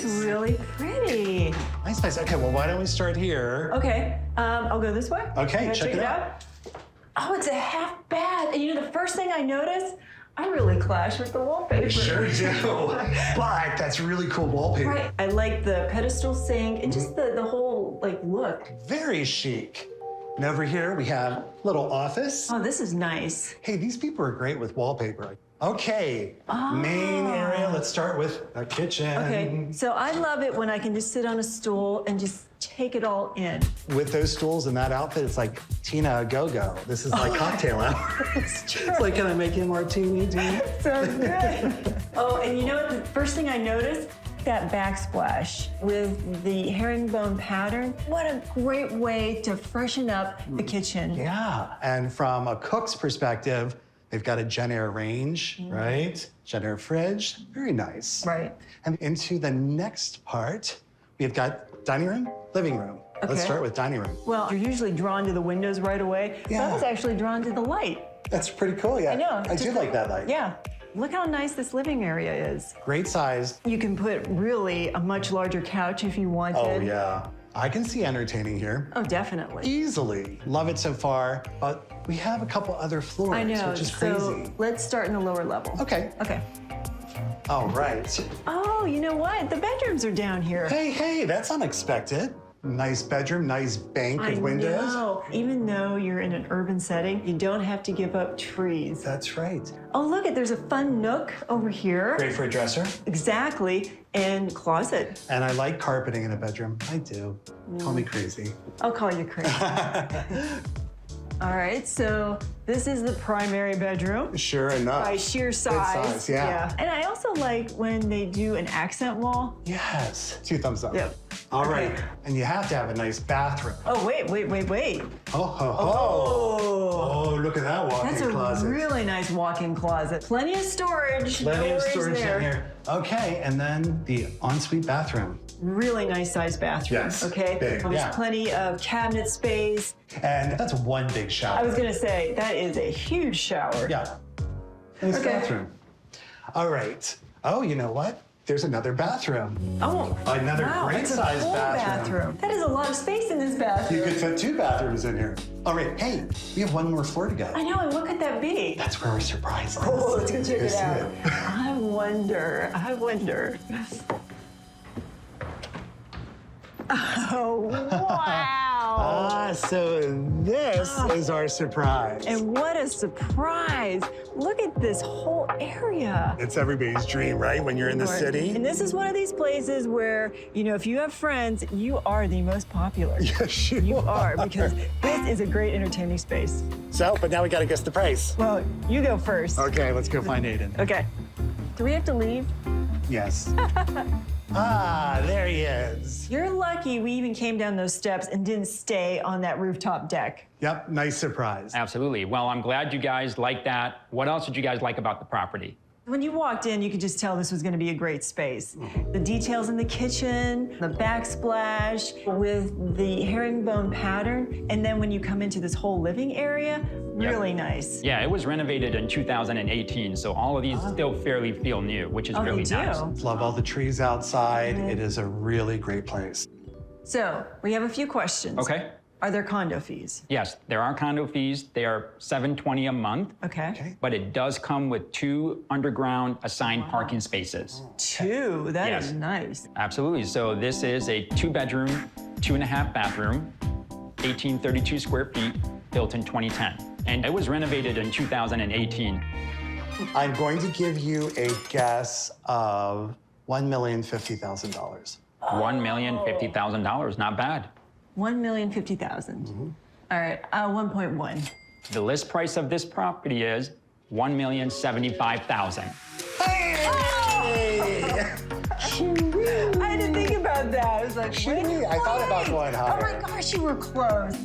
That's really pretty. Nice. Okay, well, why don't we start here? Okay, I'll go this way. Okay, Can I check it out. Oh, it's a half bath. And you know, the first thing I noticed, I really clash with the wallpaper. Sure do. But that's really cool wallpaper. Right. I like the pedestal sink and just the whole like look. Very chic. And over here we have little office. Oh, this is nice. Hey, these people are great with wallpaper. Okay, main area. Let's start with the kitchen. Okay, so I love it when I can just sit on a stool and just take it all in. With those stools and that outfit, it's like Tina Go-Go. This is like cocktail hour. It's true. It's like, can I make you a martini, dude? So good. Oh, and you know what? The first thing I noticed, that backsplash with the herringbone pattern. What a great way to freshen up the kitchen. Yeah, and from a cook's perspective, they've got a Jenn-Air range, right? Jenn-Air fridge, very nice. Right. And into the next part, we've got dining room, living room. Let's Okay. start with dining room. Well, you're usually drawn to the windows right away. So Yeah. I was actually drawn to the light. That's pretty cool, yeah. I know. I do like that light. Yeah. Look how nice this living area is. Great size. You can put really a much larger couch if you wanted. Oh, yeah. I can see entertaining here. Oh, definitely. Easily. Love it so far, but we have a couple other floors, I know. which is So crazy. let's start in the lower level. Okay. Okay. All right. Oh, you know what? The bedrooms are down here. Hey, that's unexpected. Nice bedroom, nice bank I of windows. know. Even though you're in an urban setting, you don't have to give up trees. That's right. Oh, look, there's a fun nook over here. Great for a dresser. Exactly. And closet. And I like carpeting in a bedroom. I do. Call me crazy. I'll call you crazy. All right, so this is the primary bedroom. Sure enough. By sheer size. size, yeah. And I also like when they do an accent wall. Yes. 2 thumbs up. Yep. All right. Okay. And you have to have a nice bathroom. Oh, wait. Oh, ho, ho. Oh. Oh, look at that walk-in That's a closet. really nice walk-in closet. Plenty of storage. Plenty no of worries storage there. in here. Okay, and then the ensuite bathroom. Really nice sized bathroom. Yes, Okay. big, There's yeah. plenty of cabinet space. And that's one big shower. I was gonna say that is a huge shower. Yeah. Nice Okay. bathroom. All right. Oh, you know what? There's another bathroom. Oh. Another wow, great it's a sized full bathroom. That is a lot of space in this bathroom. You could fit 2 bathrooms in here. All right, hey, we have one more floor to go. I know, and what could that be? That's where our surprise is. Oh, let's go check Go it see out. I wonder. Oh, wow. So this is our surprise. And what a surprise. Look at this whole area. It's everybody's dream, right? When you're in the city. And this is one of these places where, you know, if you have friends, you are the most popular. Yes, You are, because this is a great entertaining space. So, but now we gotta guess the price. Well, you go first. Okay, let's go find Aiden. Okay. Do we have to leave? Yes. There he is. You're lucky we even came down those steps and didn't stay on that rooftop deck. Yep, nice surprise. Absolutely. Well, I'm glad you guys like that. What else did you guys like about the property? When you walked in, you could just tell this was going to be a great space. The details in the kitchen, the backsplash with the herringbone pattern, and then when you come into this whole living area, really nice. Yeah, it was renovated in 2018, so all of these still fairly feel new, which is Oh, really they do. nice. Love all the trees outside. It is a really great place. So we have a few questions. Okay. Are there condo fees? Yes, there are condo fees. They are $720 a month, Okay. but it does come with 2 underground assigned parking spaces. 2, that is Yes. nice. Absolutely. So this is a 2-bedroom, 2.5 bathroom, 1832 square feet, built in 2010. And it was renovated in 2018. I'm going to give you a guess of $1,050,000. $1,050,000, not bad. 1,050,000. All right, 1.1. The list price of this property is $1,075,000. Hey! I had to think about that. I was like, Shoot, I thought about going Oh my higher. gosh, you were close.